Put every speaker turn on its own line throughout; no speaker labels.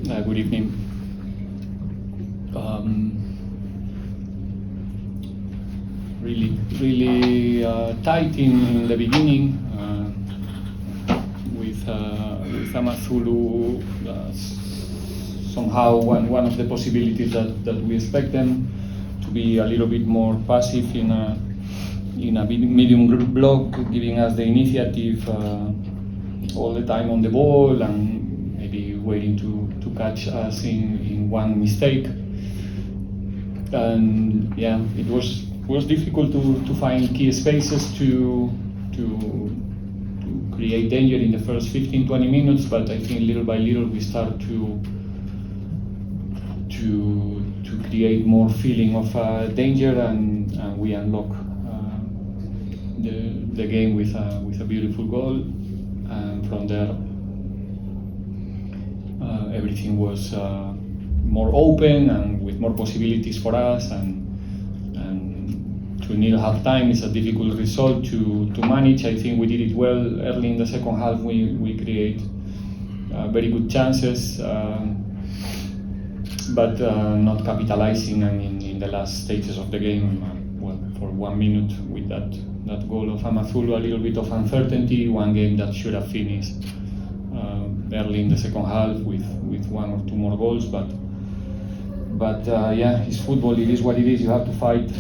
Good evening. Really tight in the beginning with AmaZulu. Somehow one of the possibilities that we expect them to be a little bit more passive in a medium group block, giving us the initiative all the time on the ball and maybe waiting to catch us in one mistake. And yeah, it was difficult to find key spaces to create danger in the first 15-20 minutes, but I think little by little we start to create more feeling of danger, and we unlock the game with a beautiful goal, and from there everything was more open and with more possibilities for us, and 2-0 half time is a difficult result to manage. I think we did it well early in the second half. We create very good chances, but not capitalizing, and in the last stages of the game, for 1 minute with that goal of AmaZulu, a little bit of uncertainty. One game that should have finished early in the second half with 1 or 2 more goals, but yeah, it's football. It is what it is. You have to fight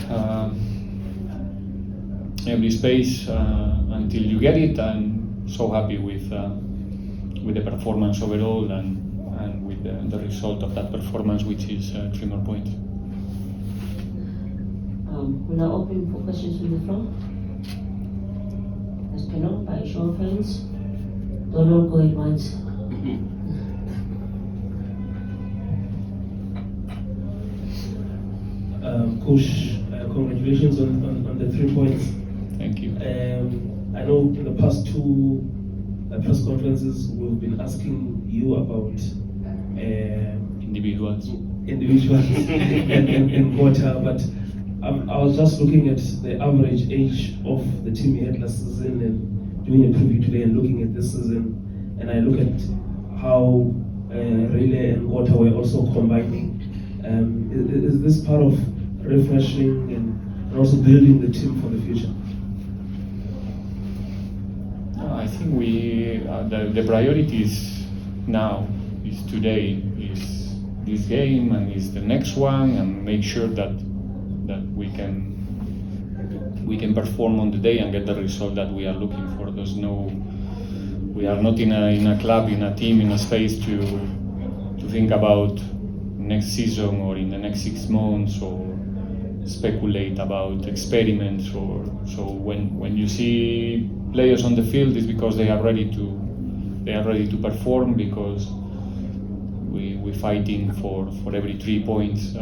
every space until you get it. And so happy with the performance overall and with the result of that performance, which is 3 more points.
We're now open for questions from the floor. As per now, by show of hands. Donald, go ahead once.
Coach, congratulations on the 3 points.
Thank you.
I know in the past 2 press conferences we've been asking you about
Individuals
and Nkota, but I was just looking at the average age of the team you had last season and doing a preview today and looking at this season, and I look at how Rile and Nkota were also combining. Is this part of refreshing and also building the team for the future?
I think the priorities now is today, is this game and is the next one, and make sure that we can perform on the day and get the result that we are looking for. We are not in a club, in a team, in a space to think about next season or in the next 6 months or speculate about experiments. So when you see players on the field, it's because they are ready to perform, because we're fighting for every 3 points.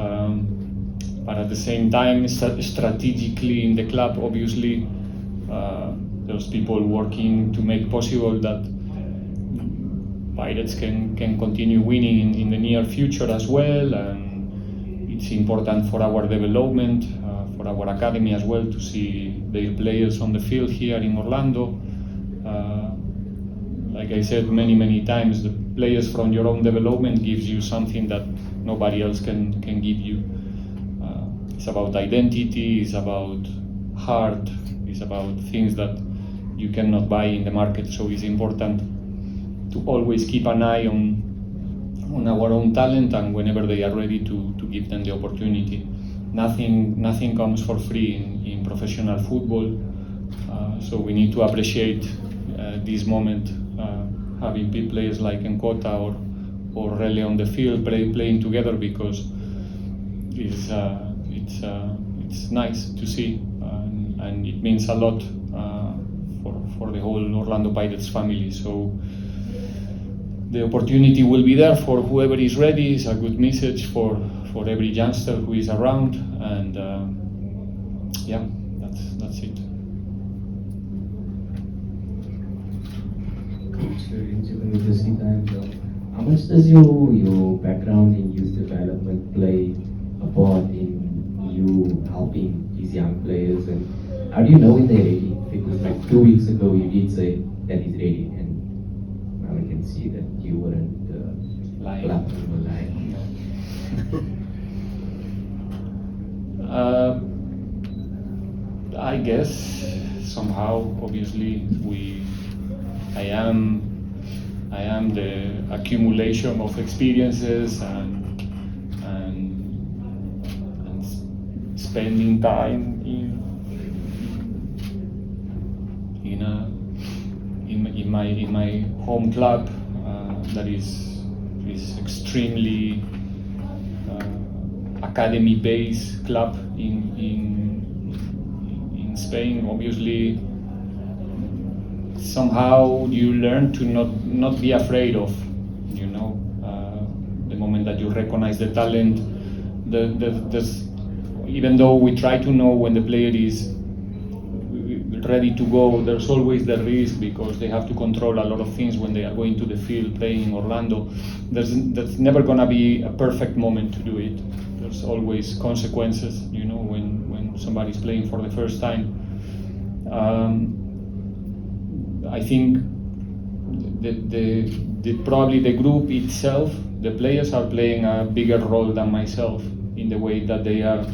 But at the same time, strategically in the club, obviously, there's people working to make possible that Pirates can continue winning in the near future as well, and it's important for our development, for our academy as well, to see their players on the field here in Orlando. Like I said many times, the players from your own development gives you something that nobody else can give you. It's about identity, it's about heart, it's about things that you cannot buy in the market. So it's important to always keep an eye on our own talent, and whenever they are ready to give them the opportunity. Nothing comes for free in professional football, so we need to appreciate this moment, having players like Nkota or Rele on the field playing together, because it's nice to see, and it means a lot for the whole Orlando Pirates family. So the opportunity will be there for whoever is ready. It's a good message for every youngster who is around, and yeah, that's it.
How much does your background in youth development play a part in you helping these young players, and how do you know when they're ready? Because like 2 weeks ago you did say that he's ready, and now we can see that you weren't
Lying.
club you were lying?
I guess somehow, obviously, I am the accumulation of experiences and spending time in my home club that is extremely academy-based club in Spain. Obviously, somehow you learn to not be afraid of, the moment that you recognize the talent. Even though we try to know when the player is ready to go, there's always the risk because they have to control a lot of things when they are going to the field playing in Orlando. There's never gonna be a perfect moment to do it. There's always consequences, when somebody's playing for the first time. I think probably the group itself, the players are playing a bigger role than myself in the way that they are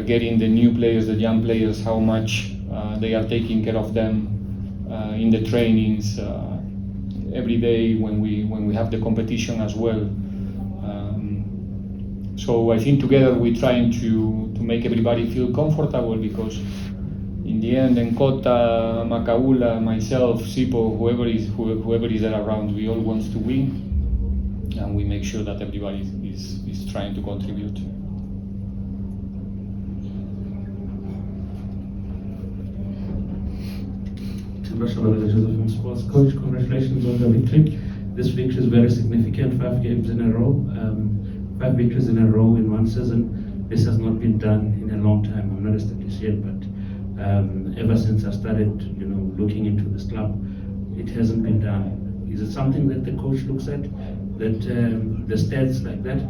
getting the new players, the young players, how much they are taking care of them in the trainings every day when we have the competition as well. So I think together we're trying to make everybody feel comfortable because in the end, Nkota, Makaula, myself, Sipo, whoever is there around, we all want to win, and we make sure that everybody is trying to contribute.
Coach, congratulations on the victory. This victory is very significant. 5 games in a row, 5 victories in a row in one season. This has not been done in a long time. I'm not a statistician, but ever since I started, looking into this club, it hasn't been done. Is it something that the coach looks at, that the stats like that?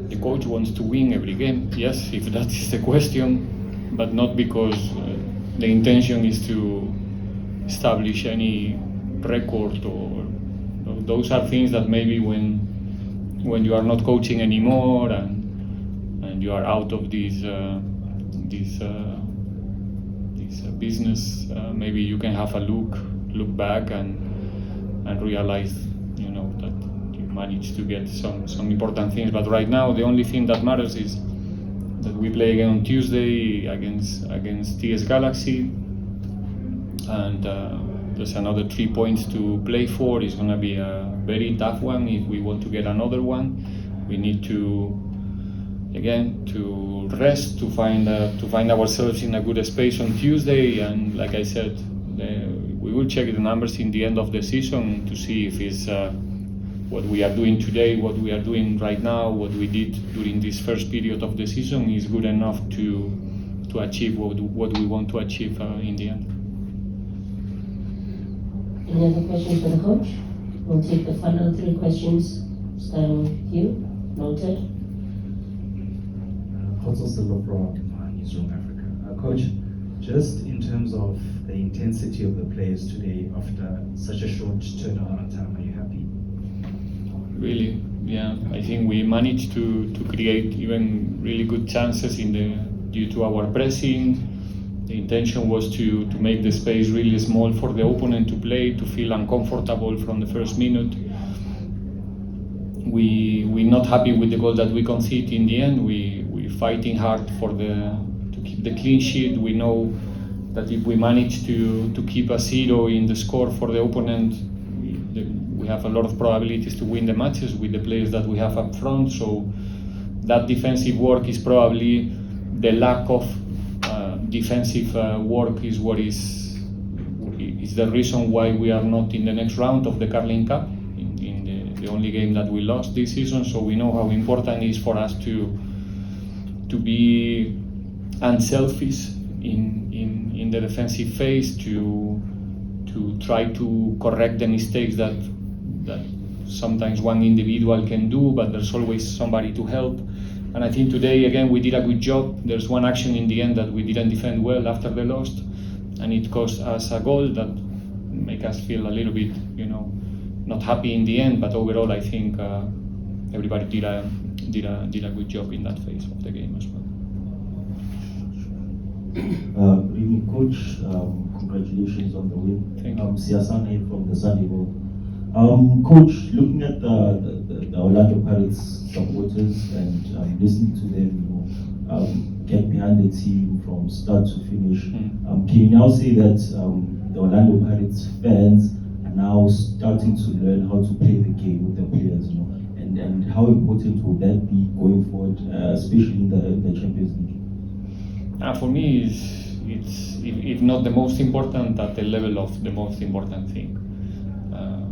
The coach wants to win every game, yes, if that is the question, but not because the intention is to establish any record or those are things that maybe when you are not coaching anymore and you are out of this business, maybe you can have a look back and realize, that you managed to get some important things. But right now, the only thing that matters is that we play again on Tuesday against TS Galaxy, and there's another 3 points to play for. It's going to be a very tough one. If we want to get another one, we need to rest, to find ourselves in a good space on Tuesday. And like I said, we will check the numbers in the end of the season to see if it's what we are doing today, what we are doing right now, what we did during this first period of the season is good enough to achieve what we want to achieve in the end.
Any other questions for the coach? We'll take the final 3 questions, starting with you. Noted.
Nkota from Newsroom Africa. Coach, just in terms of the intensity of the players today after such a short turnaround time, are you happy?
Really, yeah. I think we managed to create even really good chances due to our pressing. The intention was to make the space really small for the opponent to play, to feel uncomfortable from the first minute. We're not happy with the goal that we conceded in the end. We're fighting hard to keep the clean sheet. We know that if we manage to keep a 0 in the score for the opponent, we have a lot of probabilities to win the matches with the players that we have up front. So that defensive work is probably the lack of defensive work is what is the reason why we are not in the next round of the Carling Cup, in the only game that we lost this season. So we know how important it is for us to be unselfish in the defensive phase, to try to correct the mistakes that sometimes one individual can do, but there's always somebody to help. And I think today, again, we did a good job. There's one action in the end that we didn't defend well after the loss, and it cost us a goal that make us feel a little bit, not happy in the end. But overall, I think everybody did a good job in that phase of the game as well.
Good evening, Coach. Congratulations on the win.
Thank you.
Siasane from the Sunday World. Coach, looking at the Orlando Pirates supporters and listening to them, get behind the team from start to finish, can you now say that the Orlando Pirates fans are now starting to learn how to play the game with the players, and how important will that be going forward, especially in the Champions League?
For me, it's if not the most important, at the level of the most important thing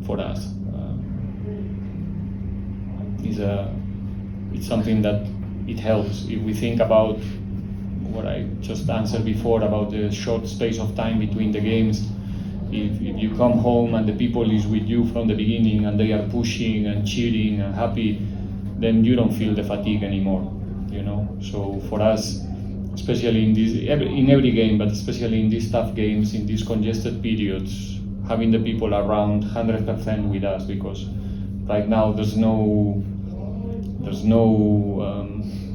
for us. It's something that it helps. If we think about what I just answered before about the short space of time between the games, if you come home and the people is with you from the beginning and they are pushing and cheering and happy, then you don't feel the fatigue anymore, So for us, especially in every game, but especially in these tough games, in these congested periods, having the people around 100% with us, because right now there's no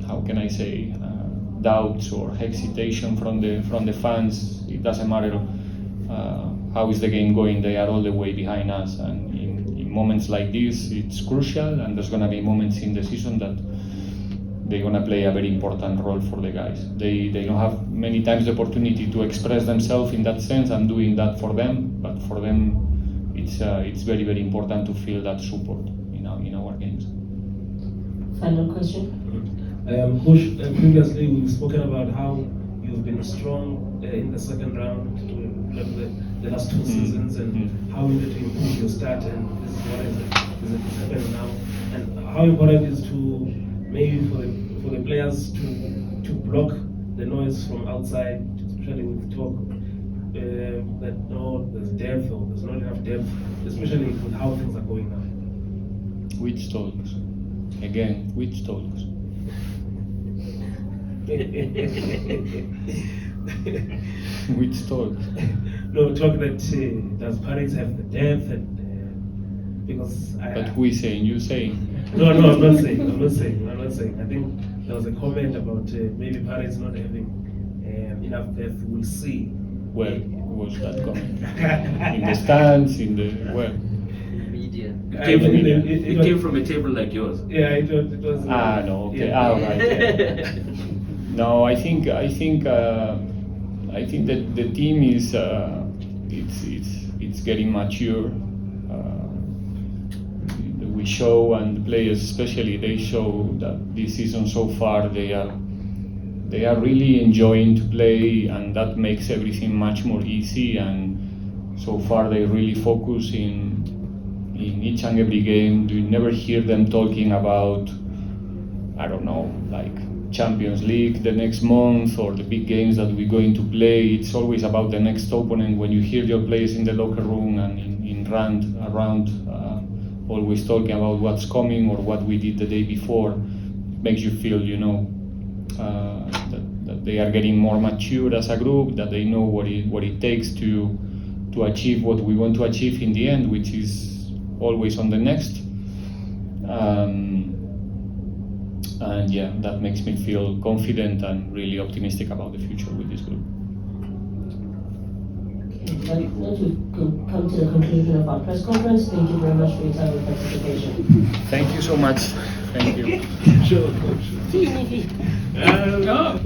how can I say, doubts or hesitation from the fans. It doesn't matter how is the game going, they are all the way behind us, and in moments like this it's crucial, and there's going to be moments in the season that they're going to play a very important role for the guys. They don't have many times the opportunity to express themselves in that sense. I'm doing that for them, but for them it's very, very important to feel that support in our games.
Final question.
Coach, previously we've spoken about how you've been strong in the second round the last two seasons, and how you need to improve your start, and this is what is happening now, and how important it is to maybe for the players to block the noise from outside, especially with talk that there's depth or there's not enough depth, especially with how things are going now.
Which talks? Again, which talks? Which talks?
No, talk that does Pirates have the depth, and because
But who is saying? You saying?
No, I'm not saying. I think there was a comment about maybe Pirates not having enough depth. We'll see.
Where was that comment? In the stands, in the where?
Media.
It
Came from a table like yours.
Yeah, it was.
No, okay.
Yeah.
Right. Yeah. No, I think that the team is it's getting mature. We show, and the players especially, they show that this season so far they are really enjoying to play, and that makes everything much more easy. And so far they really focus in each and every game. You never hear them talking about, I don't know, like Champions League the next month or the big games that we're going to play. It's always about the next opponent. When you hear your players in the locker room and around always talking about what's coming or what we did the day before, makes you feel, that they are getting more mature as a group, that they know what it takes to achieve what we want to achieve in the end, which is always on the next. And yeah, that makes me feel confident and really optimistic about the future with this group.
Now we've come to the conclusion of our press conference. Thank you very much for your time and participation.
Thank you so much. Thank you.
Sure, Coach.